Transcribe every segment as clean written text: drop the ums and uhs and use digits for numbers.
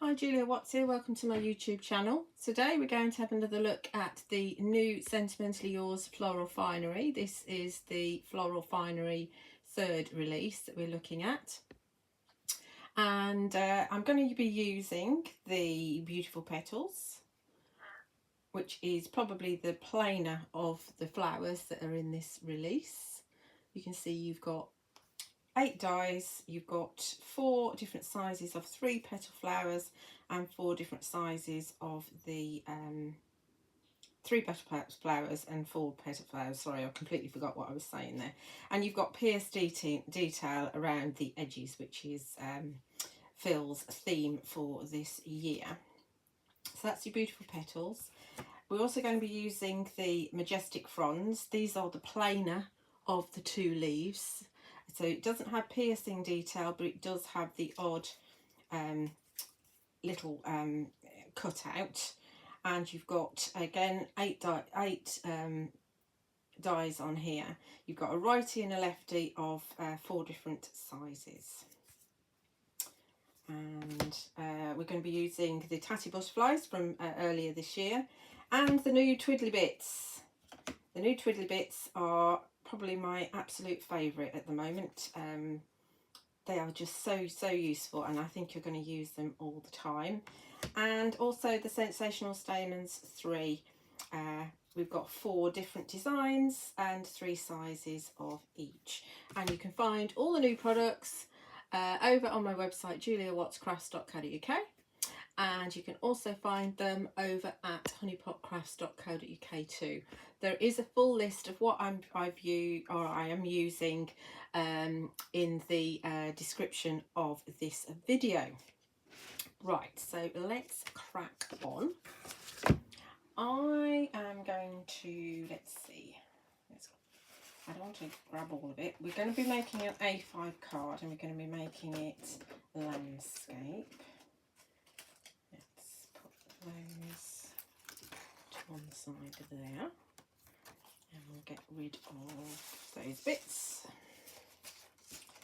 Hi Julia Watts here, welcome to my YouTube channel. Today we're going to have another look at the new Sentimentally Yours Floral Finery. This is the Floral Finery third release that we're looking at. And I'm going to be using the beautiful Petals, which is probably the plainer of the flowers that are in this release. You can see you've got 8 dies, you've got 4 different sizes of 3 petal flowers and 4 different sizes of the 3 petal flowers and 4 petal flowers. Sorry, I completely forgot what I was saying there. And you've got pierced detail around the edges, which is Phil's theme for this year. So that's your beautiful Petals. We're also going to be using the Majestic Fronds. These are the plainer of the 2 leaves. So it doesn't have piercing detail, but it does have the odd little cutout. And you've got, again, 8 dies on here. You've got a righty and a lefty of 4 different sizes. And we're going to be using the Tatty butterflies from earlier this year and the new Twiddly Bits. The new Twiddly Bits are probably my absolute favourite at the moment. They are just so useful, and I think you're going to use them all the time. And also the Sensational Stamens 3. We've got 4 different designs and 3 sizes of each. And you can find all the new products over on my website juliawattscrafts.co.uk. And you can also find them over at honeypotcrafts.co.uk too. There is a full list of what I am using in the description of this video. Right, so let's crack on. I am going to, let's see, I don't want to grab all of it. We're going to be making an A5 card, and we're going to be making it landscape. Those to one side there, and we'll get rid of those bits.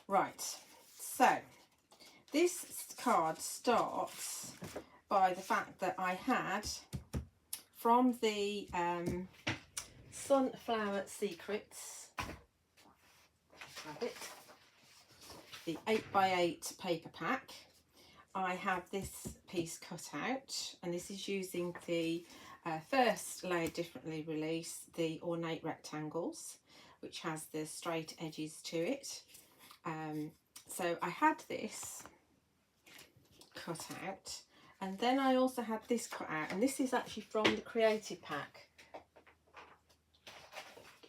Right, so this card starts by the fact that I had from the Sunflower Secrets, the 8x8 paper pack. I have this piece cut out, and this is using the first Layered Differently release, the Ornate rectangles, which has the straight edges to it. So I had this cut out, and then I also had this cut out, and this is actually from the Creative Pack.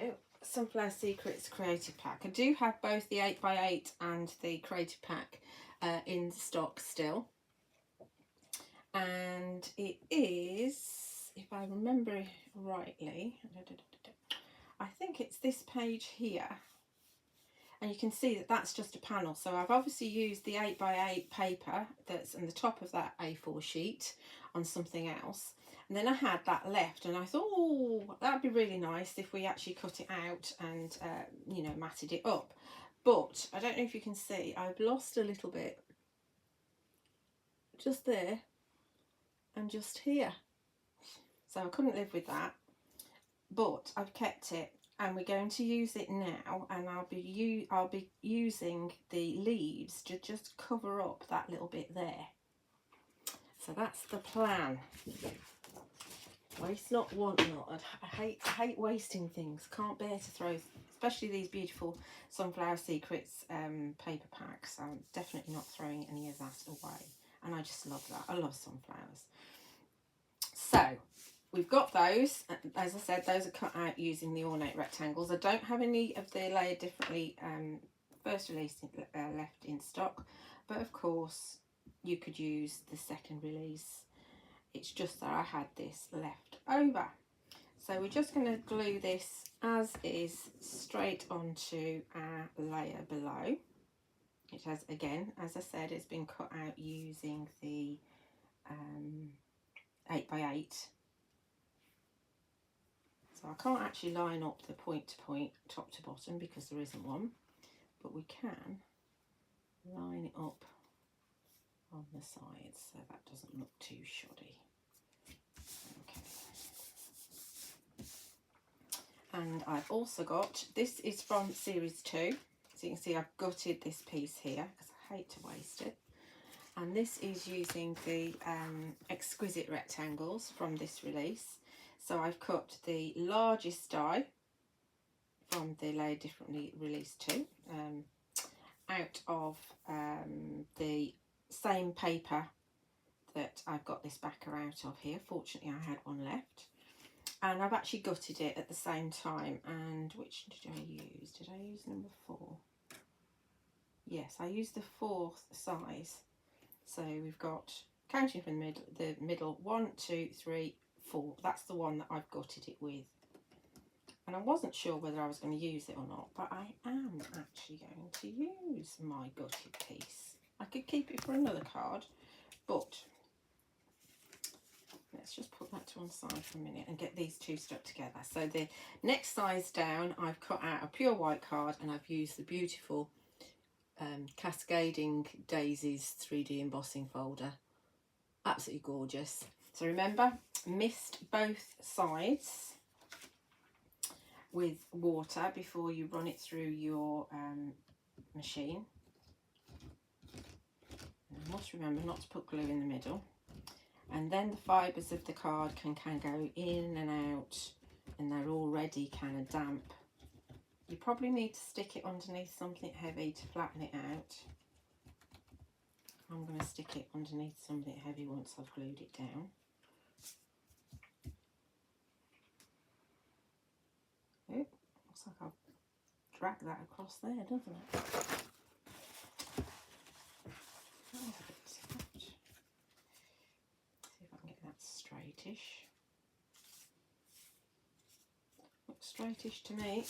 Oh, Sunflower Secrets Creative Pack. I do have both the 8x8 and the Creative Pack in stock still, and it is, if I remember rightly, I think it's this page here, and you can see that that's just a panel. So I've obviously used the 8x8 paper that's on the top of that A4 sheet on something else, and then I had that left, and I thought, oh, that'd be really nice if we actually cut it out and you know, matted it up. But I don't know if you can see, I've lost a little bit just there and just here, so I couldn't live with that, but I've kept it, and we're going to use it now, and I'll be using the leaves to just cover up that little bit there. So that's the plan. Waste not, want not. I hate wasting things. Can't bear to throw, especially these beautiful Sunflower Secrets paper packs. I'm definitely not throwing any of that away, and I just love that. I love sunflowers. So we've got those. As I said, those are cut out using the Ornate rectangles. I don't have any of the Layered Differently first release left in stock, but of course you could use the second release. It's just that I had this left over. So we're just going to glue this as is straight onto our layer below. It has, again, as I said, it's been cut out using the 8x8. So I can't actually line up the point to point, top to bottom, because there isn't one, but we can line it up on the sides so that doesn't look too shoddy. Okay. And I've also got, this is from series 2. So you can see I've gutted this piece here because I hate to waste it. And this is using the Exquisite rectangles from this release. So I've cut the largest die from the Layered Differently release 2 out of the same paper that I've got this backer out of here. Fortunately I had one left. And I've actually gutted it at the same time. And which did I use? Did I use number 4? Yes, I used the 4th size. So we've got, counting from the middle, 1, 2, 3, 4. That's the one that I've gutted it with. And I wasn't sure whether I was going to use it or not, but I am actually going to use my gutted piece. I could keep it for another card, but let's just put that to one side for a minute and get these two stuck together. So the next size down, I've cut out a pure white card and I've used the beautiful Cascading Daisies 3D embossing folder. Absolutely gorgeous. So remember, mist both sides with water before you run it through your machine. And you must remember not to put glue in the middle. And then the fibres of the card can go in and out, and they're already kind of damp. You probably need to stick it underneath something heavy to flatten it out. I'm going to stick it underneath something heavy once I've glued it down. Oh, looks like I've dragged that across there, doesn't it? That was a bit scratch. See if I can get that straightish. Looks straightish to me.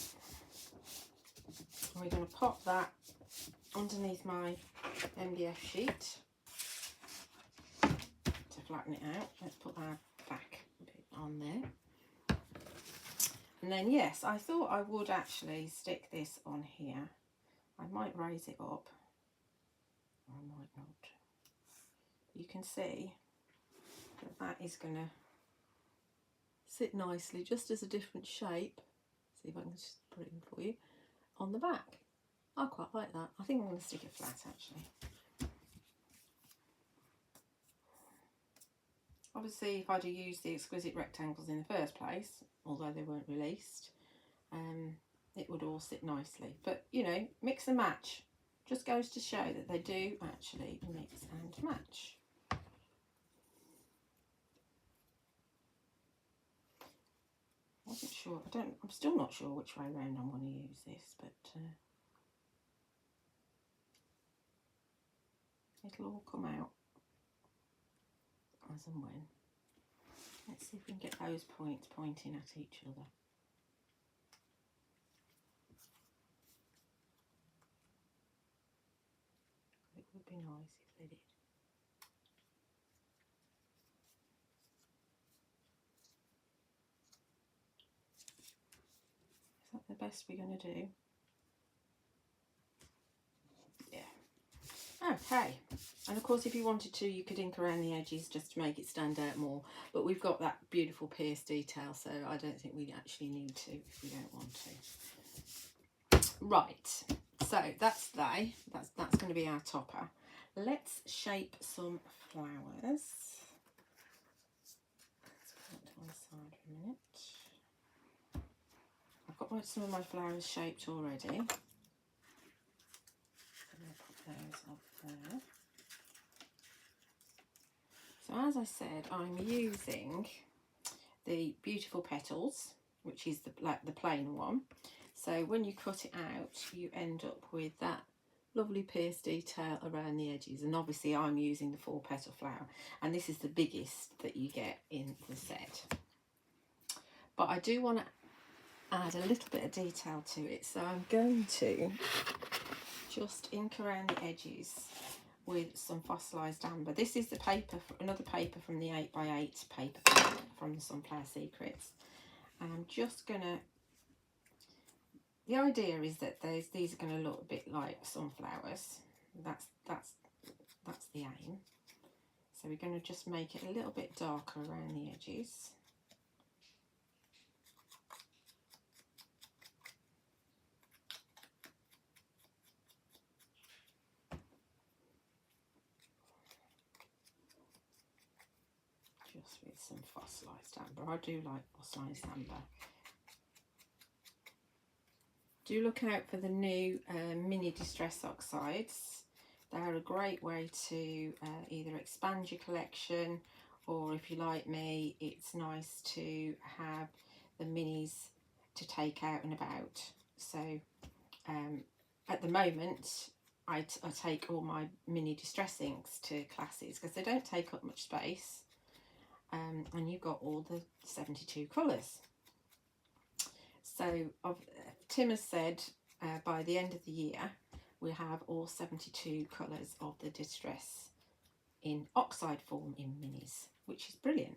And we're going to pop that underneath my MDF sheet to flatten it out. Let's put our back bit on there. And then, yes, I thought I would actually stick this on here. I might raise it up, or I might not. You can see that that is going to sit nicely, just as a different shape. See if I can just put it in for you. On the back. I quite like that. I think I'm going to stick it flat actually. Obviously if I'd have used the Exquisite rectangles in the first place, although they weren't released, it would all sit nicely. But you know, mix and match. Just goes to show that they do actually mix and match. Wasn't sure. I'm still not sure which way around I want to use this, but it'll all come out as and when. Let's see if we can get those points pointing at each other. It would be nice if they did. Is that the best we're going to do? Yeah. Okay. And of course, if you wanted to, you could ink around the edges just to make it stand out more. But we've got that beautiful pierced detail, so I don't think we actually need to if we don't want to. Right. So that's going to be our topper. Let's shape some flowers. Let's put that to one side for a minute. I've got some of my flowers shaped already. I'm going to put those up there. So as I said, I'm using the beautiful Petals, which is the plain one. So when you cut it out, you end up with that lovely pierced detail around the edges. And obviously I'm using the 4-petal flower, and this is the biggest that you get in the set. But I do want to add a little bit of detail to it, so I'm going to just ink around the edges with some Fossilized amber. This is the paper, another paper from the 8x8 paper from the Sunflower Secrets. And I'm just gonna, the idea is that these are going to look a bit like sunflowers. That's the aim. So we're going to just make it a little bit darker around the edges. Just with some fossilized amber. I do like fossilized amber. Do look out for the new mini distress oxides. They're a great way to either expand your collection, or if you like me, it's nice to have the minis to take out and about. So at the moment I take all my mini distress inks to classes because they don't take up much space, and you've got all the 72 colours. So Tim has said by the end of the year we'll have all 72 colours of the distress in oxide form in minis, which is brilliant.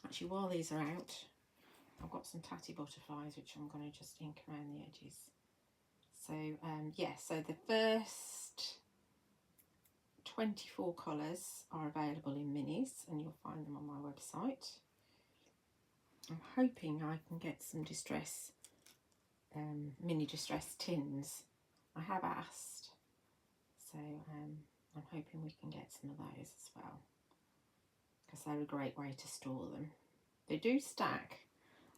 Actually, while these are out, I've got some Tatty butterflies which I'm going to just ink around the edges. So yeah, so the first 24 colours are available in minis, and you'll find them on my website. I'm hoping I can get some distress, mini distress tins. I have asked, so I'm hoping we can get some of those as well, because they're a great way to store them. They do stack,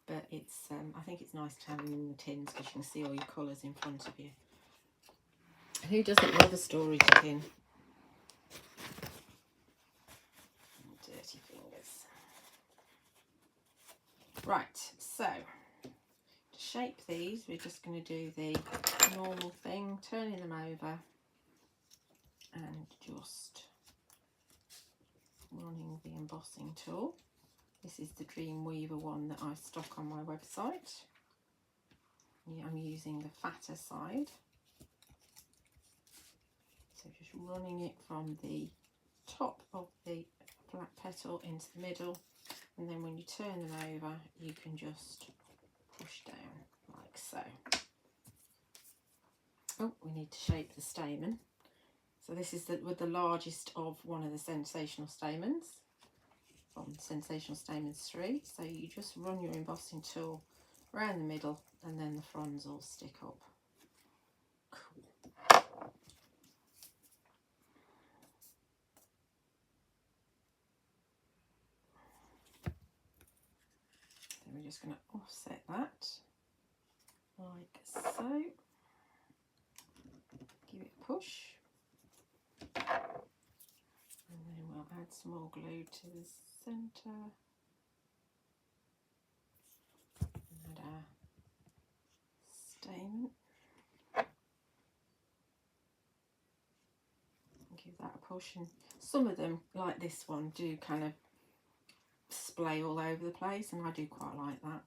but it's I think it's nice to have them in the tins because you can see all your colours in front of you. Who doesn't love a storage tin? Dirty fingers. Right, so to shape these, we're just going to do the normal thing, turning them over and just running the embossing tool. This is the Dreamweaver one that I stock on my website. Yeah, I'm using the fatter side. So just running it from the top of the flat petal into the middle, and then when you turn them over you can just push down like so. Oh, we need to shape the stamen. So this is with the largest of one of the Sensational Stamens from Sensational Stamens 3. So you just run your embossing tool around the middle and then the fronds all stick up. Cool. Then we're just going to offset that like so. Give it a push. And then we'll add some more glue to the centre. Add our stamen. Give that a push, and some of them, like this one, do kind of splay all over the place, and I do quite like that.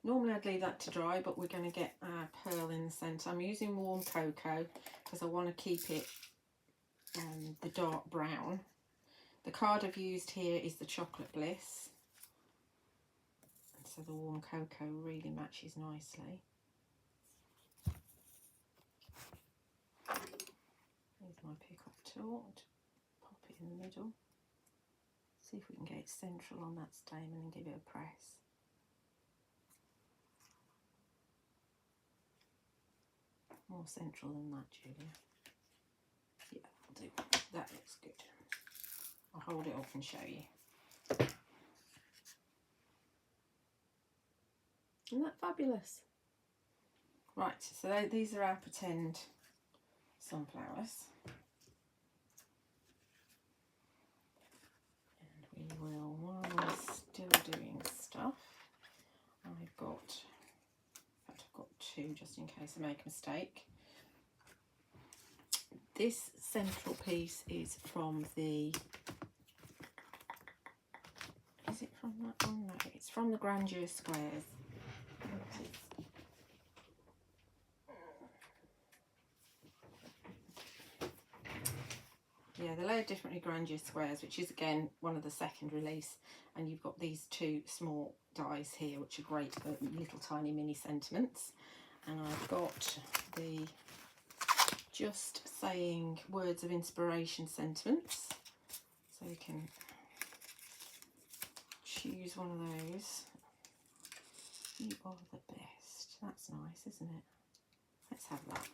Normally I'd leave that to dry, but we're going to get our pearl in the centre. I'm using warm cocoa because I want to keep it the dark brown. The card I've used here is the Chocolate Bliss, and so the warm cocoa really matches nicely. Here's my pick-up tool. Pop it in the middle. See if we can get it central on that stamen and give it a press. More central than that, Julia. Yeah, I'll do. That looks good. I'll hold it up and show you. Isn't that fabulous? Right, so these are our pretend sunflowers. And we will, while we're still doing stuff, I've got two just in case I make a mistake. This central piece is from the, is it from that one? No, it's from the Grandeur squares. Yeah, they're layered differently Grandeur squares, which is again one of the second release, and you've got these two small dies here which are great little tiny mini sentiments. And I've got the just saying words of inspiration sentiments. So you can choose one of those. You are the best. That's nice, isn't it? Let's have that.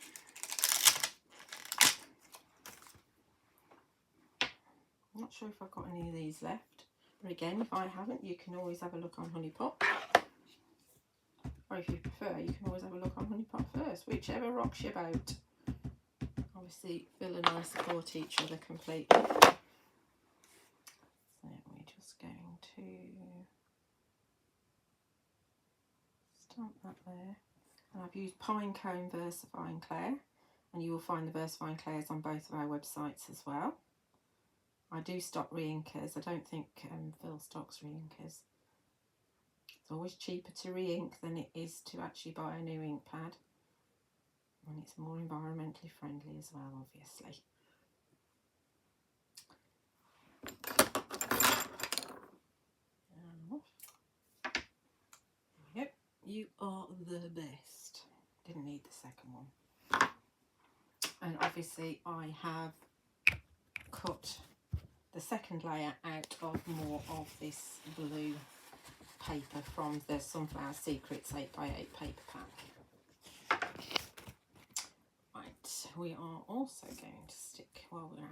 I'm not sure if I've got any of these left, but again, if I haven't, you can always have a look on Honeypot. Or if you prefer, you can always have a look on Honeypot first, whichever rocks your boat. Obviously, Phil and I support each other completely. So we're just going to stamp that there. And I've used Pinecone Versafine Clair, and you will find the Versafine Clairs on both of our websites as well. I do stock re-inkers. I don't think Phil stocks re-inkers. It's always cheaper to re-ink than it is to actually buy a new ink pad. And it's more environmentally friendly as well, obviously. Yep, you are the best. Didn't need the second one. And obviously I have cut the second layer out of more of this blue paper from the Sunflower Secrets 8x8 paper pack. Right, we are also going to stick, while we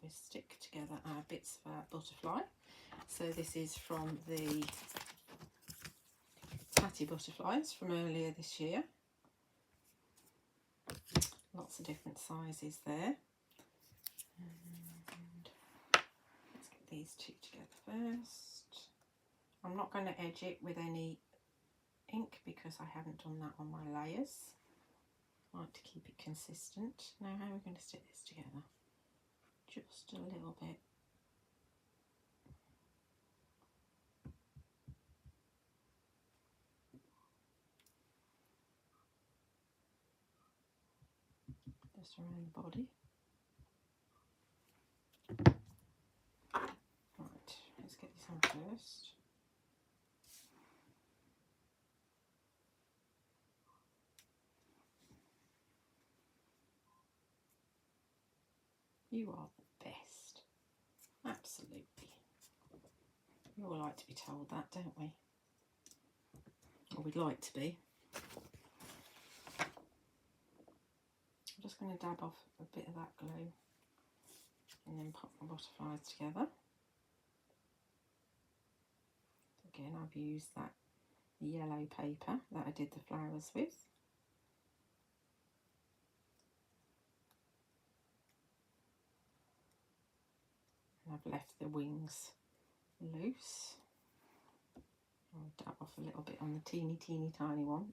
stick together our bits of our butterfly. So this is from the Tatty butterflies from earlier this year. Lots of different sizes there. And let's get these two together first. I'm not going to edge it with any ink because I haven't done that on my layers. I like to keep it consistent. Now how are we going to stick this together? Just a little bit. Just around the body. Right, let's get this on first. You are the best. Absolutely. We all like to be told that, don't we? Or we'd like to be. I'm just going to dab off a bit of that glue and then pop my butterflies together. Again, I've used that yellow paper that I did the flowers with. And I've left the wings loose. I'll dab off a little bit on the teeny tiny one.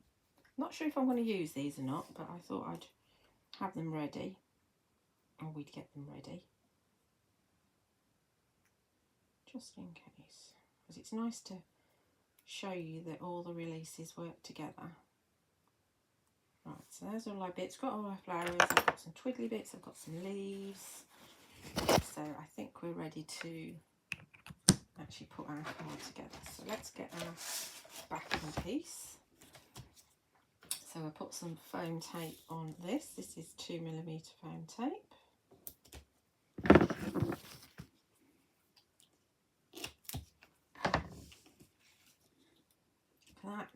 Not sure if I'm going to use these or not, but I thought I'd have them ready, or we'd get them ready, just in case, because it's nice to show you that all the releases work together. Right, so there's all our bits. Got all our flowers. I've got some twiddly bits. I've got some leaves. So I think we're ready to actually put our card together. So let's get our backing piece. So I put some foam tape on this. This is 2mm foam tape.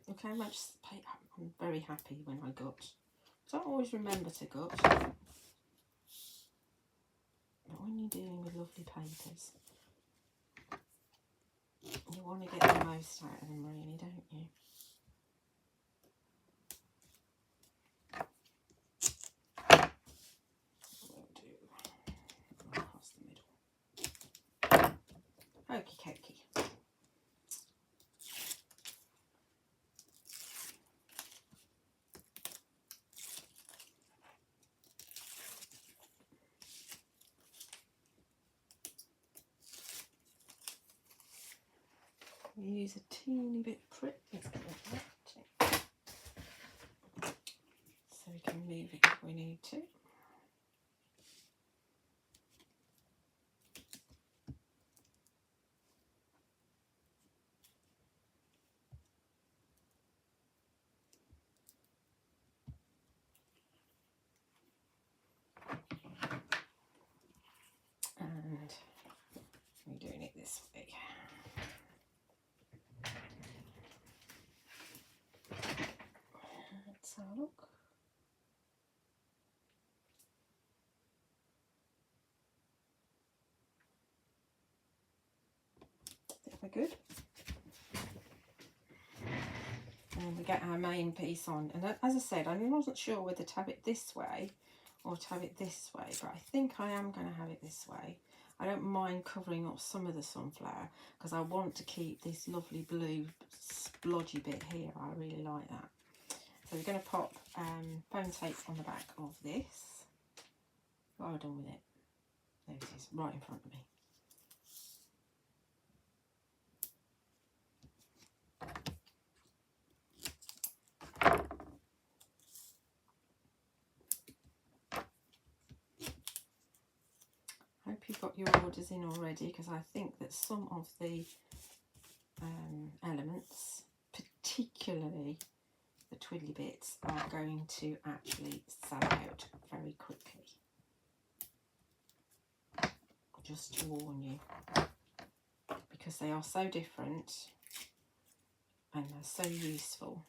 Look how much paper I'm very happy when I got. Don't always remember to gut, but when you're dealing with lovely papers, you want to get the most out of them, really, don't you? We'll do across the middle. Okie dokie. Use a teeny bit prick. Let's get that. So we can move it if we need to. this way. Let's have a look. I think we're good. And we get our main piece on. And as I said, I wasn't sure whether to have it this way or to have it this way, but I think I am going to have it this way. I don't mind covering up some of the sunflower because I want to keep this lovely blue splodgy bit here. I really like that. So we're going to pop foam tape on the back of this. What have I done with it? There it is, right in front of me. Hope you've got your orders in already, because I think that some of the elements, particularly the Twiddly Bits, are going to actually sell out very quickly. Just to warn you, because they are so different and they're so useful,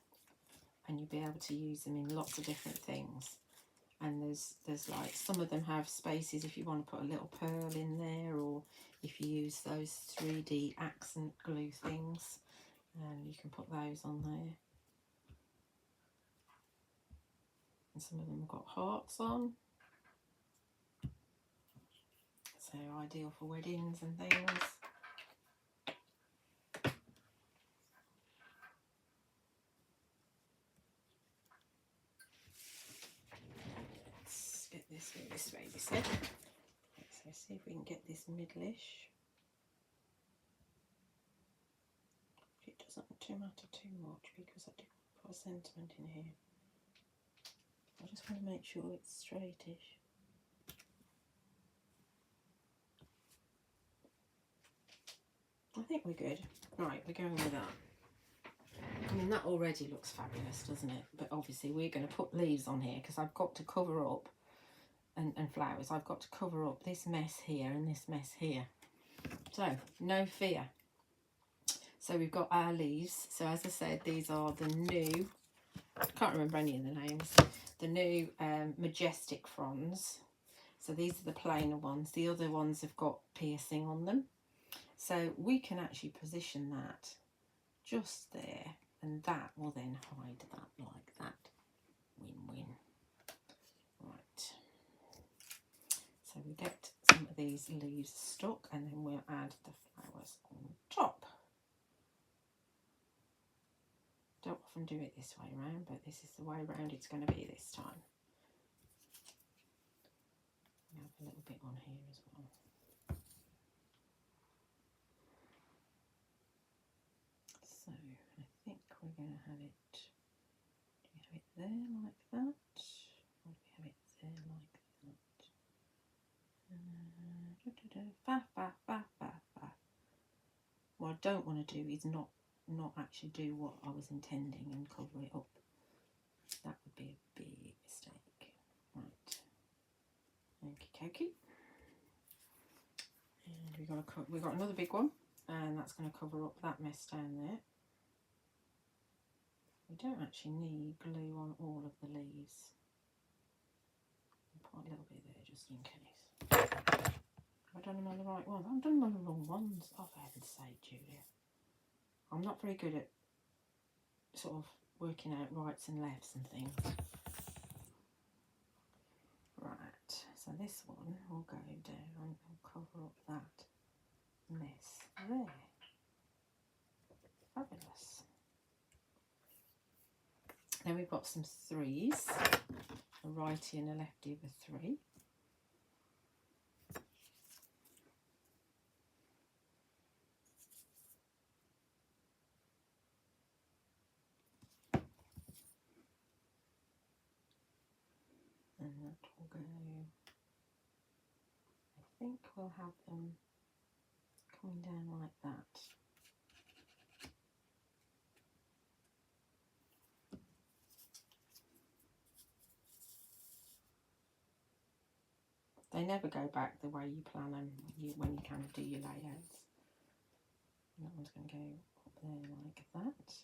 and you'll be able to use them in lots of different things. And there's like, some of them have spaces if you want to put a little pearl in there, or if you use those 3D accent glue things, you can put those on there. And some of them have got hearts on, so ideal for weddings and things. Let's get this way, we said. So see if we can get this middle-ish. It doesn't matter too much because I do put a sentiment in here. I just want to make sure it's straightish. I think we're good. Right, we're going with that. I mean, that already looks fabulous, doesn't it? But obviously we're going to put leaves on here because I've got to cover up, and flowers, I've got to cover up this mess here and this mess here. So, no fear. So we've got our leaves. So as I said, these are the new, I can't remember any of the names, the new Majestic Fronds. So these are the plainer ones. The other ones have got piercing on them. So we can actually position that just there, and that will then hide that like that. Win-win. Right. So we get some of these leaves stuck, and then we'll add the flowers on top. Don't often do it this way around, but this is the way around it's going to be this time. We have a little bit on here as well. So I think we're going to have it. Do we have it there like that? Or do we have it there like that? What I don't want to do is not actually do what I was intending and cover it up. That would be a big mistake. Right. Okie dokie. And we've got another big one, and that's going to cover up that mess down there. We don't actually need glue on all of the leaves. I'll put a little bit there just in case. Have I done them on the right one? I've done them on the wrong ones. Oh, for heaven's sake, Julia. I'm not very good at sort of working out rights and lefts and things. Right, so this one will go down and cover up that mess there. Fabulous. Then we've got some threes, a righty and a lefty of a 3. And that will go, I think we'll have them coming down like that. They never go back the way you plan them when you kind of do your layouts. That one's going to go up there like that.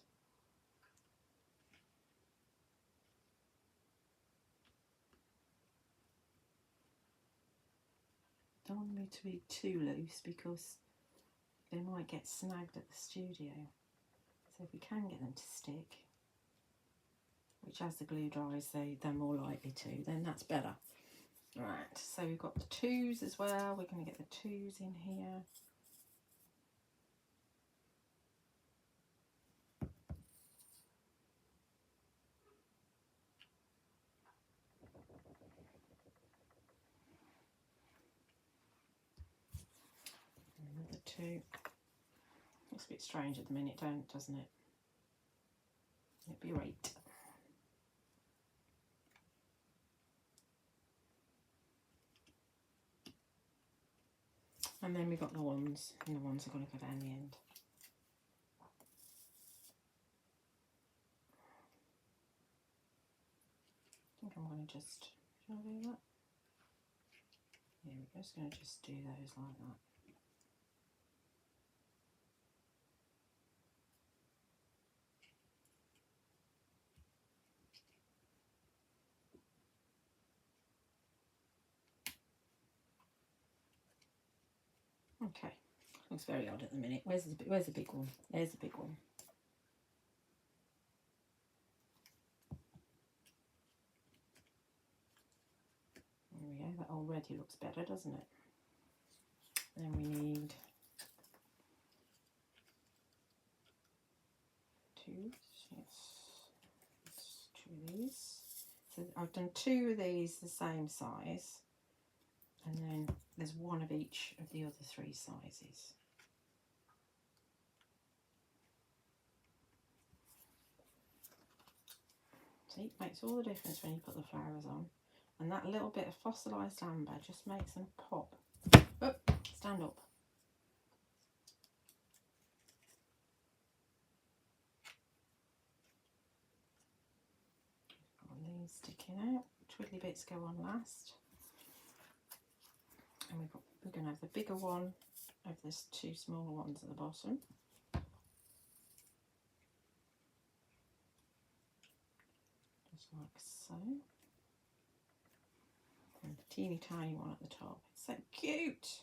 Don't want them to be too loose because they might get snagged at the studio. So if we can get them to stick, which as the glue dries they're more likely to, then that's better. Right, so we've got the twos as well. We're going to get the twos in here. Another two. Looks a bit strange at the minute, doesn't it? It'd be right. And then we've got the ones, and the ones are going to go down the end. I think I'm going to just, shall I do that? Yeah, we're just going to just do those like that. Okay, looks very odd at the minute. Where's the big one? There's the big one. There we go, that already looks better, doesn't it? Then we need two, yes, two of these. So I've done two of these the same size, and then there's one of each of the other three sizes. See, it makes all the difference when you put the flowers on, and that little bit of fossilized amber just makes them pop. Oh, stand up. Got these sticking out. Twiddly bits go on last. And we're going to have the bigger one of these two smaller ones at the bottom. Just like so. And the teeny tiny one at the top. It's so cute!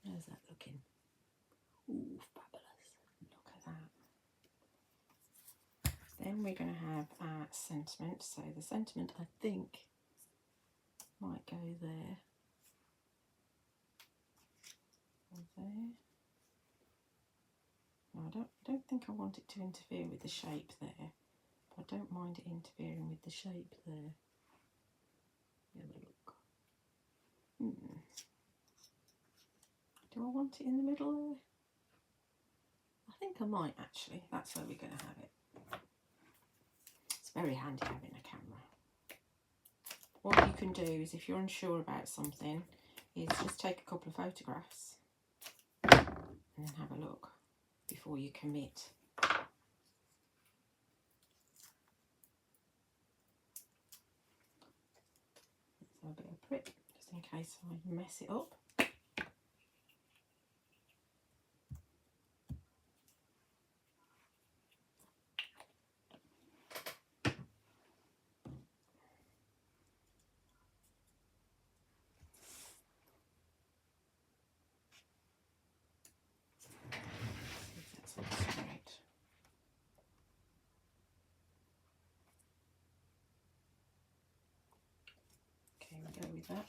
How's that looking? Ooh, fabulous. Look at that. Then we're going to have our sentiment. So the sentiment, I think, might go there. Or there. No, I don't think I want it to interfere with the shape there. But I don't mind it interfering with the shape there. Have a look. Do I want it in the middle there? I think I might actually. That's where we're going to have it. It's very handy having a camera. What you can do is, if you're unsure about something, is just take a couple of photographs and then have a look before you commit. So a bit of prick, just in case I mess it up. Go with that.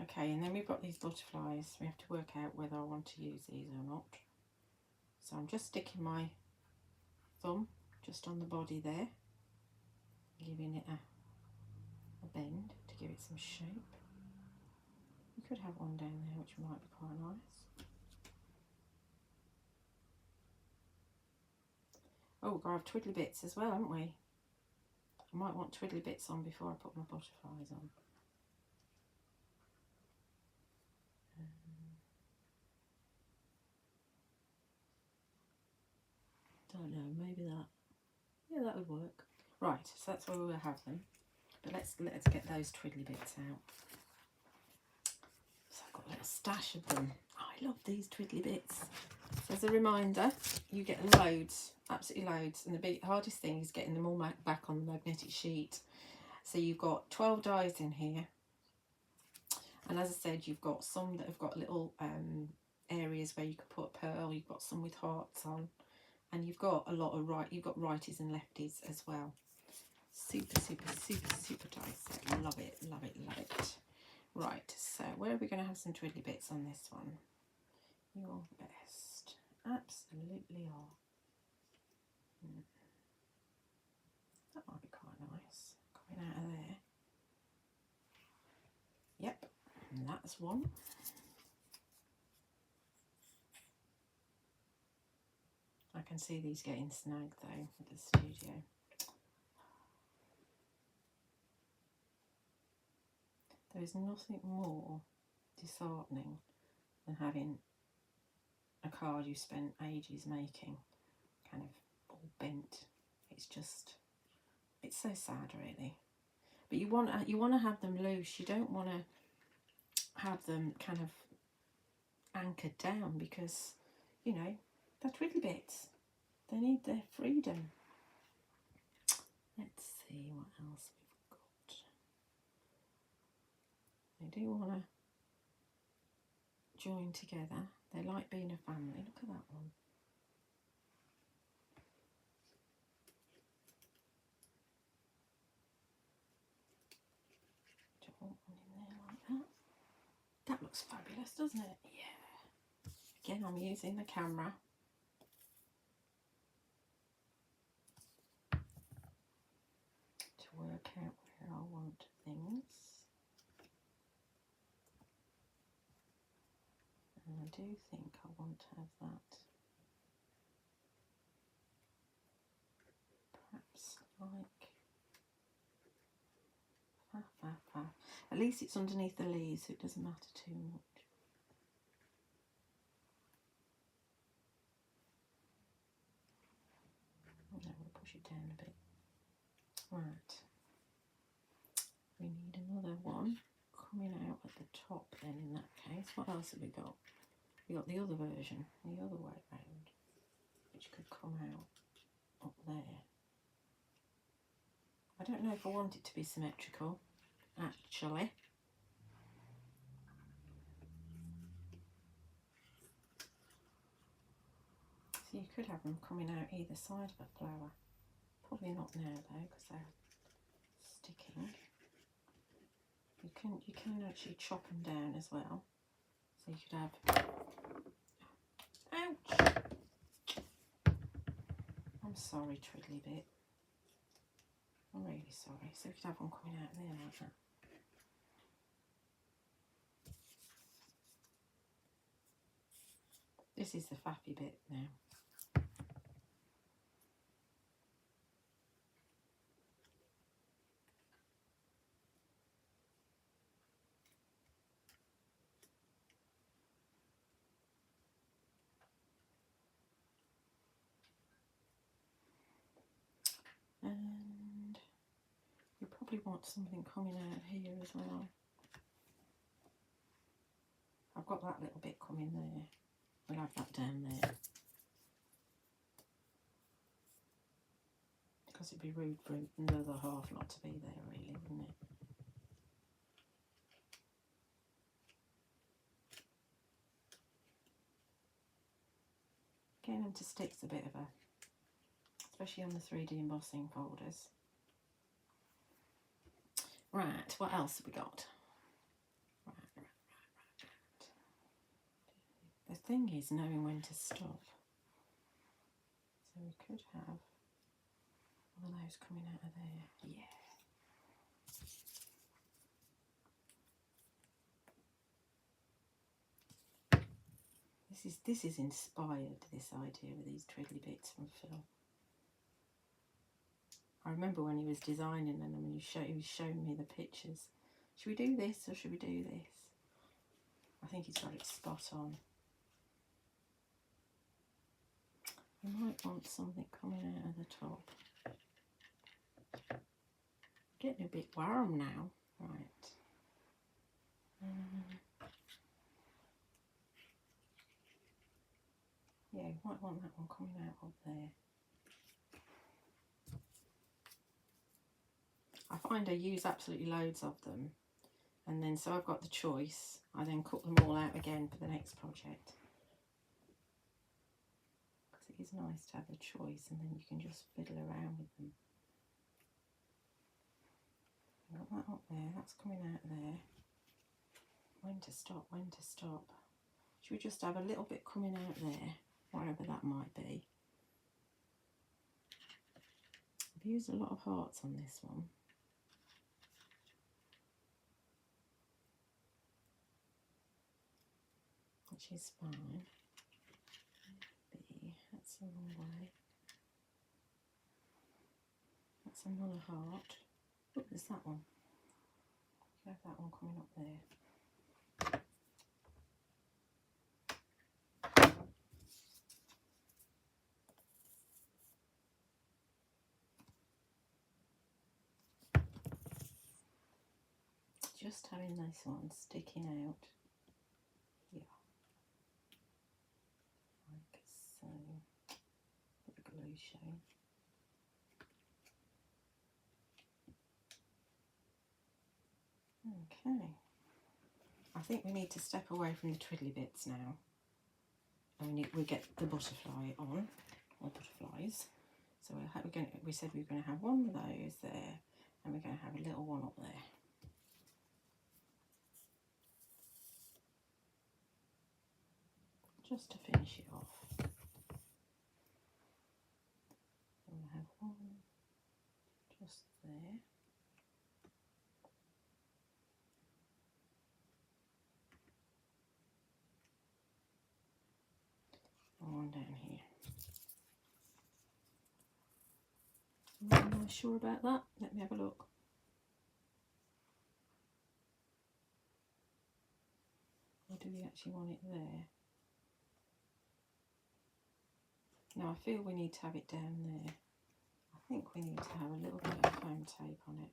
Okay, and then we've got these butterflies. We have to work out whether I want to use these or not. So I'm just sticking my thumb just on the body there, giving it a bend to give it some shape. You could have one down there which might be quite nice. Oh, we've got to have twiddly bits as well, haven't we? I might want twiddly bits on before I put my butterflies on. Don't know, maybe that. Yeah, that would work. Right, so that's where we'll have them. But let's get those twiddly bits out. So I've got a little stash of them. Oh, I love these twiddly bits. So as a reminder, you get loads, absolutely loads. And the hardest thing is getting them all back on the magnetic sheet. So you've got 12 dies in here. And as I said, you've got some that have got little areas where you could put a pearl. You've got some with hearts on. And you've got a lot of you've got righties and lefties as well. Super, super, super, super die set. Love it, love it, love it. Right, so where are we going to have some twiddly bits on this one? Your best. Absolutely are. That might be quite nice. Coming out of there. Yep, and that's one. I can see these getting snagged though with the studio. There is nothing more disheartening than having a card you spent ages making kind of all bent. It's just, it's so sad really. But you want to have them loose. You don't want to have them kind of anchored down because, you know, they're twiddly bits. They need their freedom. Let's see what else we've got. They do want to join together. They like being a family. Look at that one. Do you want one in there like that? That looks fabulous, doesn't it? Yeah. Again, I'm using the camera. To work out where I want things. And I do think I want to have that perhaps like at least it's underneath the leaves so it doesn't matter too much. No, we'll push it down a bit. Right, we need another one coming out at the top then in that case. What else have we got? We got the other version, the other way round, which could come out up there. I don't know if I want it to be symmetrical, actually. So you could have them coming out either side of a flower. Probably not now though, because they're sticking. You can actually chop them down as well. So you could have. Ouch! I'm sorry, Twiddly Bit. I'm really sorry. So you could have one coming out there like that. This is the faffy bit now. And you probably want something coming out here as well. I've got that little bit coming there. We'll have that down there. Because it'd be rude for the other half not to be there really, wouldn't it? Getting them to stick's a bit of a, especially on the 3D embossing folders. Right, what else have we got? Right. The thing is knowing when to stop. So we could have one of those coming out of there. Yeah. This is inspired, this idea with these twiddly bits from Phil. I remember when he was designing them and he was showing me the pictures. Should we do this or should we do this? I think he's got it spot on. You might want something coming out of the top. Getting a bit warm now. Right. Yeah, you might want that one coming out up there. I find I use absolutely loads of them, and then so I've got the choice. I then cut them all out again for the next project. Because it is nice to have a choice, and then you can just fiddle around with them. Got that up there, that's coming out there. When to stop, when to stop. Should we just have a little bit coming out there, wherever that might be. I've used a lot of hearts on this one. Which is fine. B, that's a long way. That's another heart. Oh, there's that one. You have that one coming up there. Just having this one sticking out here, like so. Put the glue showing. Okay, I think we need to step away from the twiddly bits now, and we get the butterfly on, or butterflies. So we said we were going to have one of those there, and we're going to have a little one up there. Just to finish it off. We'll have one just there. And one down here. I'm not sure about that. Let me have a look. Or do we actually want it there? No, I feel we need to have it down there. I think we need to have a little bit of foam tape on it.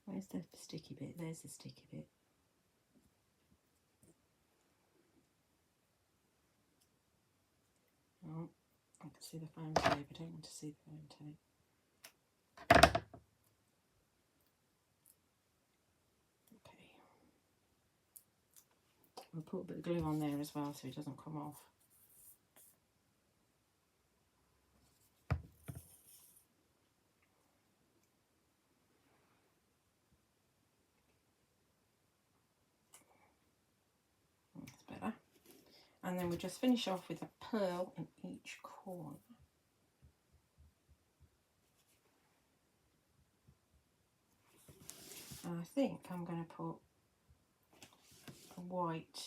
Where's the sticky bit? There's the sticky bit. Oh, I can see the foam tape. I don't want to see the foam tape. Okay. We'll put a bit of glue on there as well so it doesn't come off. That's better. And then we'll just finish off with a pearl in each corner. And I think I'm going to put a white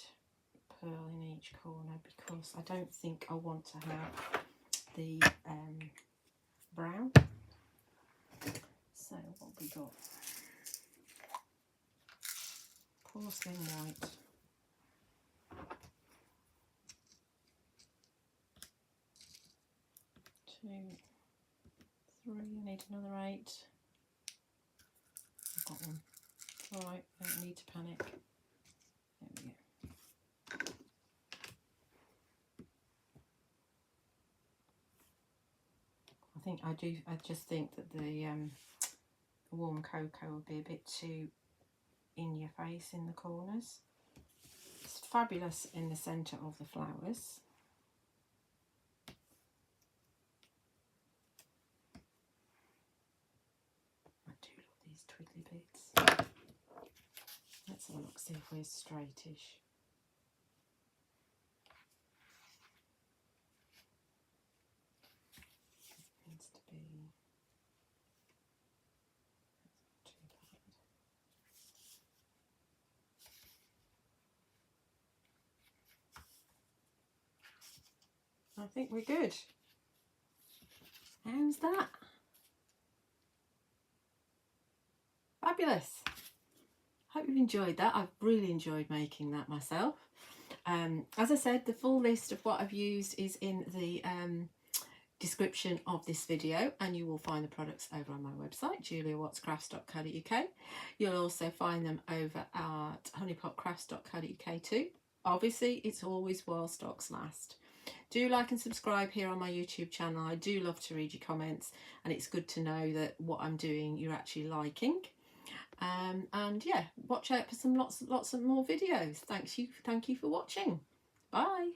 pearl in each corner because I don't think I want to have the brown. So what we got? Porcelain white. 2, 3, I need another 8. I've got one. Alright, don't need to panic. There we go. I just think that the warm cocoa will be a bit too in your face in the corners. It's fabulous in the centre of the flowers. I do love these twiddly bits. Let's have a look, see if we're straightish. It needs to be too bad. I think we're good. How's that? Fabulous. Hope you've enjoyed that. I've really enjoyed making that myself. As I said, the full list of what I've used is in the description of this video, and you will find the products over on my website, juliawattscrafts.co.uk. You'll also find them over at honeypotcrafts.co.uk too. Obviously, it's always while stocks last. Do like and subscribe here on my YouTube channel. I do love to read your comments, and it's good to know that what I'm doing you're actually liking. And yeah, watch out for some lots of more videos. Thank you for watching. Bye.